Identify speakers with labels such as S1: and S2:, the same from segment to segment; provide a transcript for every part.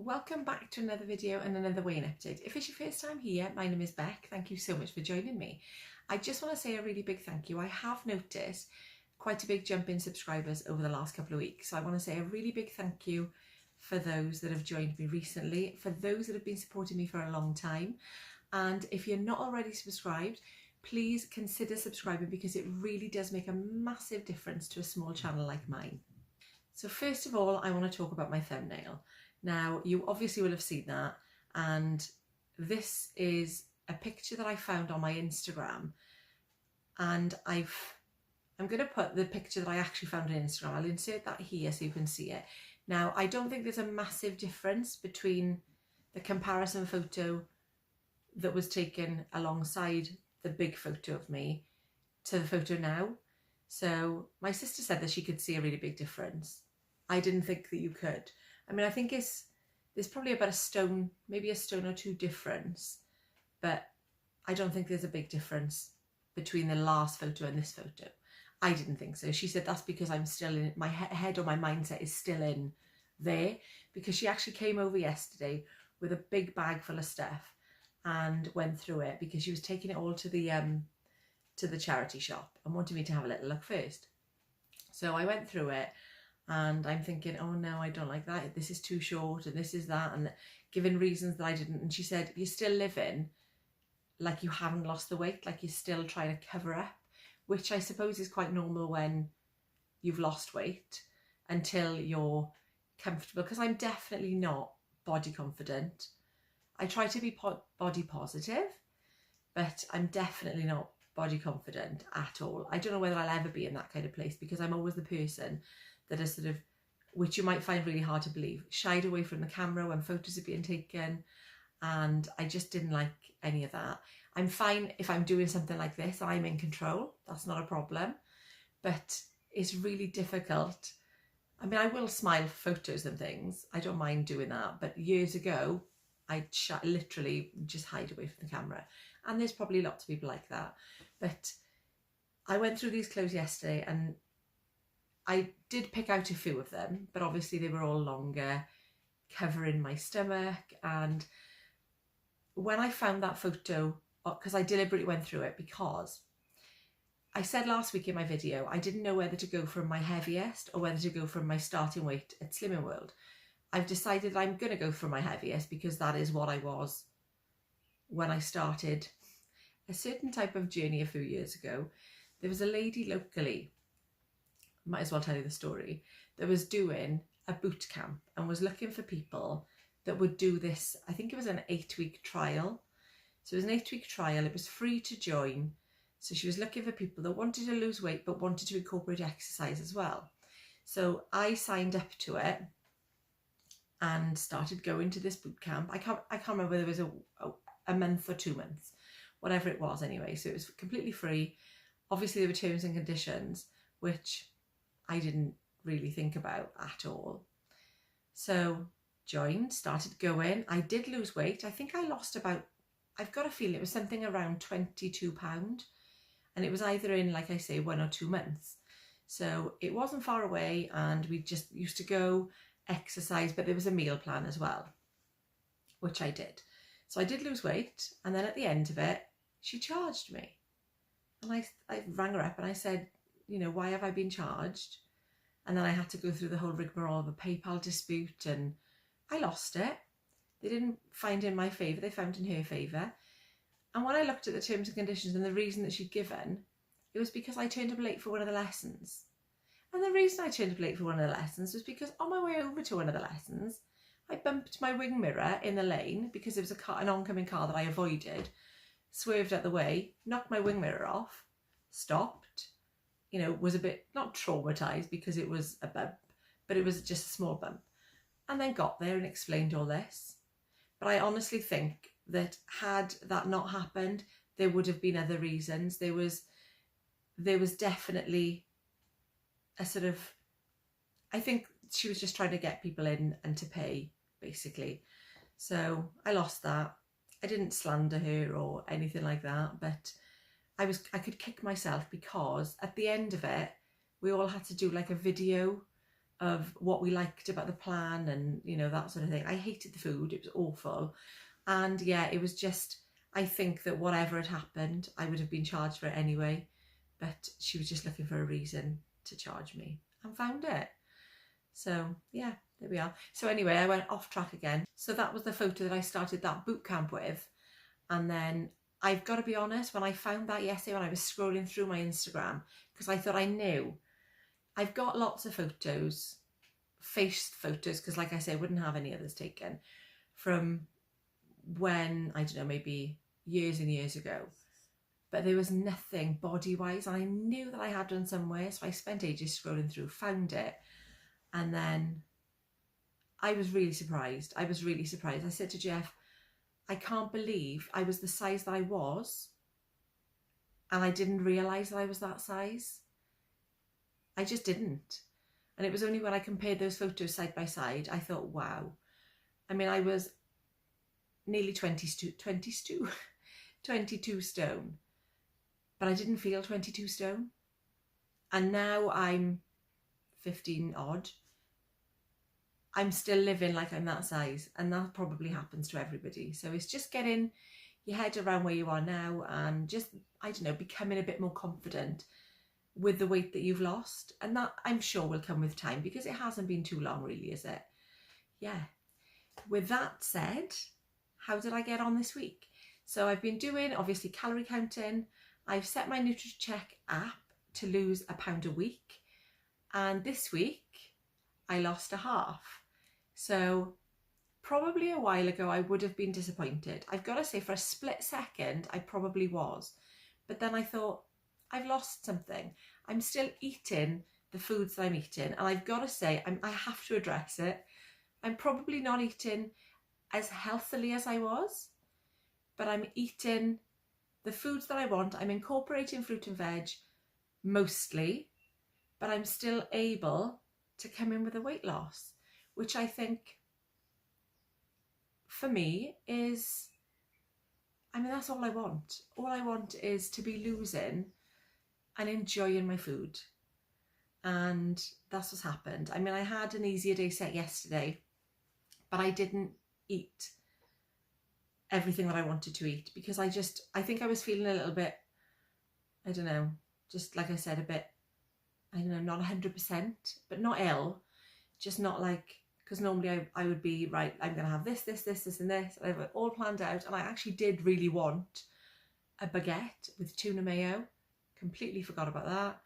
S1: Welcome back to another video and another weighing update. If it's your first time here, my name is Beck. Thank you so much for joining me. I just want to say a really big thank you. I have noticed quite a big jump in subscribers over the last couple of weeks. So I want to say a really big thank you for those that have joined me recently, for those that have been supporting me for a long time. And if you're not already subscribed, please consider subscribing because it really does make a massive difference to a small channel like mine. So first of all, I want to talk about my thumbnail. Now, you obviously will have seen that, and this is a picture that I found on my Instagram, and I'm going to put the picture that I actually found on Instagram. I'll insert that here so you can see it. Now, I don't think there's a massive difference between the comparison photo that was taken alongside the big photo of me to the photo now. So my sister said that she could see a really big difference. I didn't think that you could. I mean, I think there's probably about a stone, maybe a stone or two difference, but I don't think there's a big difference between the last photo and this photo. I didn't think so. She said that's because I'm still in, my head or my mindset is still in there, because she actually came over yesterday with a big bag full of stuff and went through it because she was taking it all to the charity shop and wanted me to have a little look first. So I went through it. And I'm thinking, oh no, I don't like that. This is too short and this is that, and giving reasons that I didn't. And she said, you're still living like you haven't lost the weight, like you're still trying to cover up, which I suppose is quite normal when you've lost weight until you're comfortable. Because I'm definitely not body confident. I try to be body positive, but I'm definitely not body confident at all. I don't know whether I'll ever be in that kind of place because I'm always the person that is sort of, which you might find really hard to believe, shied away from the camera when photos are being taken, and I just didn't like any of that. I'm fine if I'm doing something like this, I'm in control, that's not a problem, but it's really difficult. I mean, I will smile for photos and things, I don't mind doing that, but years ago, I'd literally just hide away from the camera, and there's probably lots of people like that. But I went through these clothes yesterday and I did pick out a few of them, but obviously they were all longer, covering my stomach. And when I found that photo, because I deliberately went through it, because I said last week in my video, I didn't know whether to go from my heaviest or whether to go from my starting weight at Slimming World. I've decided I'm going to go for my heaviest because that is what I was when I started a certain type of journey a few years ago. There was a lady locally, might as well tell you the story, that was doing a boot camp and was looking for people that would do this. I think it was an 8-week trial. So it was an 8-week trial. It was free to join. So she was looking for people that wanted to lose weight but wanted to incorporate exercise as well. So I signed up to it and started going to this boot camp. I can't remember whether it was a month or 2 months, whatever it was anyway. So it was completely free. Obviously there were terms and conditions, which I didn't really think about at all. So joined, started going. I did lose weight. I think I lost about, I've got a feeling it was something around 22 pounds. And it was either in, like I say, 1 or 2 months. So it wasn't far away, and we just used to go exercise, but there was a meal plan as well, which I did. So I did lose weight, and then at the end of it, she charged me. And I rang her up and I said, you know, why have I been charged? And then I had to go through the whole rigmarole of a PayPal dispute, and I lost it. They didn't find in my favour, they found in her favour. And when I looked at the terms and conditions and the reason that she'd given, it was because I turned up late for one of the lessons. And the reason I turned up late for one of the lessons was because on my way over to one of the lessons, I bumped my wing mirror in the lane because there was an oncoming car that I avoided, swerved out the way, knocked my wing mirror off, stopped, you know, was a bit, not traumatised because it was a bump, but it was just a small bump, and then got there and explained all this. But I honestly think that had that not happened, there would have been other reasons. There was definitely a sort of, I think she was just trying to get people in and to pay, basically. So I lost that. I didn't slander her or anything like that, but I could kick myself because at the end of it, we all had to do like a video of what we liked about the plan and, you know, that sort of thing. I hated the food. It was awful. And yeah, it was just, I think that whatever had happened, I would have been charged for it anyway. But she was just looking for a reason to charge me and found it. So yeah, there we are. So anyway, I went off track again. So that was the photo that I started that boot camp with. And then I've got to be honest, when I found that yesterday, when I was scrolling through my Instagram, because I thought I knew, I've got lots of photos, face photos, because like I say, I wouldn't have any others taken from when, I don't know, maybe years and years ago. But there was nothing body-wise. I knew that I had done somewhere, so I spent ages scrolling through, found it. And then I was really surprised. I said to Jeff, I can't believe I was the size that I was and I didn't realise that I was that size. I just didn't. And it was only when I compared those photos side by side, I thought, wow. I mean, I was nearly 22 stone, but I didn't feel 22 stone. And now I'm 15 odd. I'm still living like I'm that size, and that probably happens to everybody. So it's just getting your head around where you are now and just, I don't know, becoming a bit more confident with the weight that you've lost. And that I'm sure will come with time, because it hasn't been too long really, is it? Yeah. With that said, how did I get on this week? So I've been doing obviously calorie counting. I've set my NutriCheck app to lose a pound a week. And this week I lost a half. So probably a while ago I would have been disappointed. I've got to say, for a split second I probably was. But then I thought, I've lost something. I'm still eating the foods that I'm eating. And I've got to say, I have to address it. I'm probably not eating as healthily as I was, but I'm eating the foods that I want. I'm incorporating fruit and veg mostly, but I'm still able to come in with a weight loss, which I think for me is, I mean, that's all I want. All I want is to be losing and enjoying my food. And that's what's happened. I mean, I had an easier day set yesterday, but I didn't eat everything that I wanted to eat because I think I was feeling a little bit, I don't know, just like I said, a bit, I don't know, not 100%, but not ill, just not like, because normally I would be, right, I'm going to have this, this, this, this and this, and I have it all planned out, and I actually did really want a baguette with tuna mayo, completely forgot about that,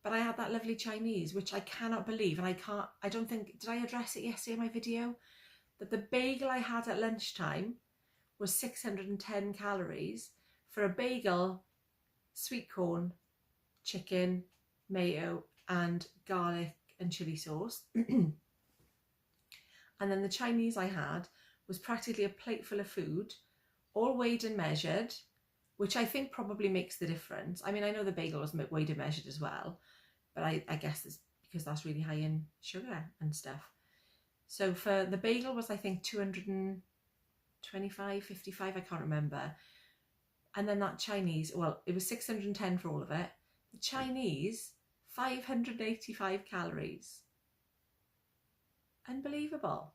S1: but I had that lovely Chinese, which I cannot believe, and I don't think, did I address it yesterday in my video, that the bagel I had at lunchtime was 610 calories for a bagel, sweet corn, chicken, mayo and garlic and chili sauce. And then the Chinese I had was practically a plate full of food, all weighed and measured, which I think probably makes the difference. I mean, I know the bagel was weighed and measured as well, but I guess it's because that's really high in sugar and stuff. So for the bagel was, I think, 225, 55, I can't remember. And then that Chinese, well, it was 610 for all of it. The Chinese, 585 calories. Unbelievable.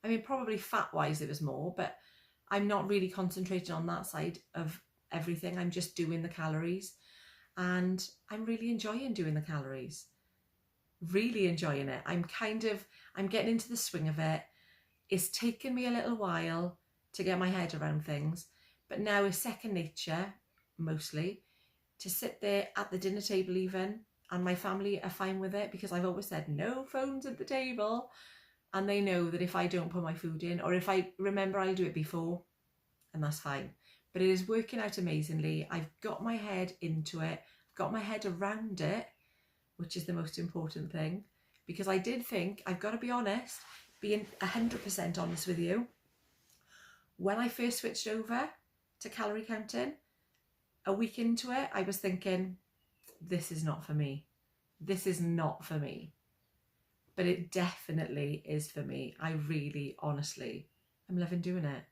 S1: I mean, probably fat-wise it was more, but I'm not really concentrating on that side of everything. I'm just doing the calories. And I'm really enjoying doing the calories. Really enjoying it. I'm getting into the swing of it. It's taken me a little while to get my head around things, but now it's second nature, mostly, to sit there at the dinner table even, and my family are fine with it because I've always said no phones at the table, and they know that if I don't put my food in, or if I remember, I'll do it before, and that's fine. But it is working out amazingly. I've got my head into it, I've got my head around it, which is the most important thing, because I did think, I've got to be honest, being 100% honest with you, when I first switched over to calorie counting, a week into it, I was thinking, this is not for me. This is not for me. But it definitely is for me. I really, honestly, I'm loving doing it.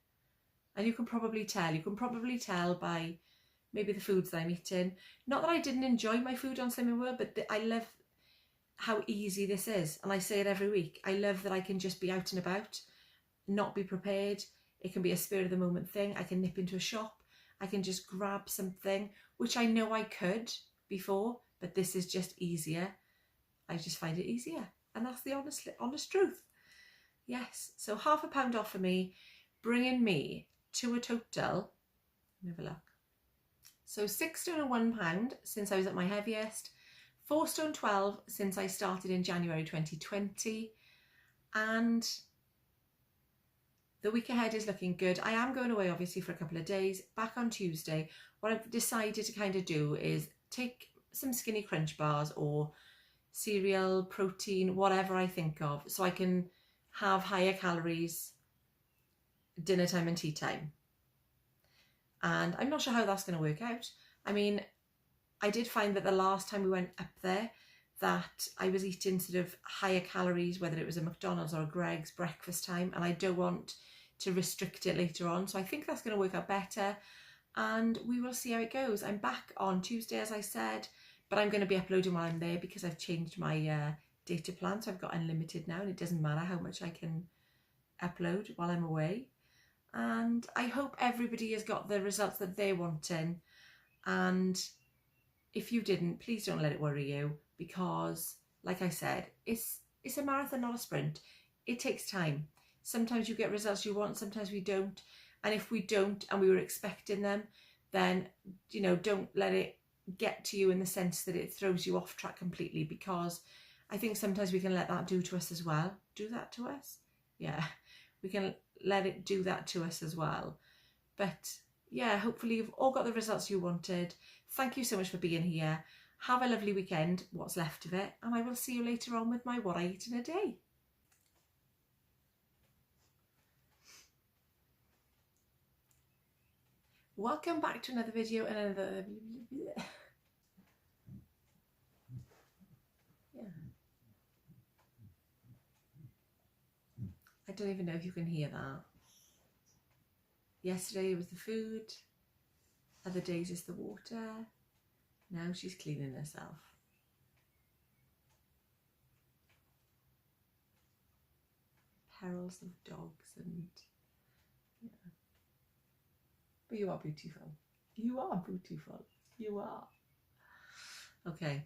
S1: And you can probably tell by maybe the foods that I'm eating. Not that I didn't enjoy my food on Slimming World, but I love how easy this is. And I say it every week. I love that I can just be out and about, not be prepared. It can be a spur of the moment thing. I can nip into a shop. I can just grab something, which I know I could before, but this is just easier. I just find it easier. And that's the honest truth. Yes, so £0.5 off for me, bringing me to a total, let me have a look. So 6 stone and £1 since I was at my heaviest, 4 stone 12 since I started in January 2020, and the week ahead is looking good. I am going away obviously for a couple of days, back on Tuesday. What I've decided to kind of do is take some skinny crunch bars or cereal, protein, whatever I think of, so I can have higher calories dinner time and tea time. And I'm not sure how that's going to work out. I mean, I did find that the last time we went up there that I was eating sort of higher calories, whether it was a McDonald's or a Greg's breakfast time, and I don't want to restrict it later on. So I think that's going to work out better, and we will see how it goes. I'm back on Tuesday, as I said, but I'm going to be uploading while I'm there because I've changed my data plan. So I've got unlimited now, and it doesn't matter how much I can upload while I'm away. And I hope everybody has got the results that they're wanting. And if you didn't, please don't let it worry you, because like I said, it's a marathon, not a sprint. It takes time. Sometimes you get results you want, sometimes we don't. And if we don't and we were expecting them, then, you know, don't let it get to you in the sense that it throws you off track completely, because I think sometimes we can let that do to us as well. Do that to us? Yeah, we can let it do that to us as well. But yeah, hopefully you've all got the results you wanted. Thank you so much for being here. Have a lovely weekend, what's left of it, and I will see you later on with my What I Eat in a Day. Welcome back to another video and another... Yeah. I don't even know if you can hear that. Yesterday was the food, other days is the water. Now she's cleaning herself. Perils of dogs and... Yeah. But you are beautiful. You are beautiful. You are. Okay.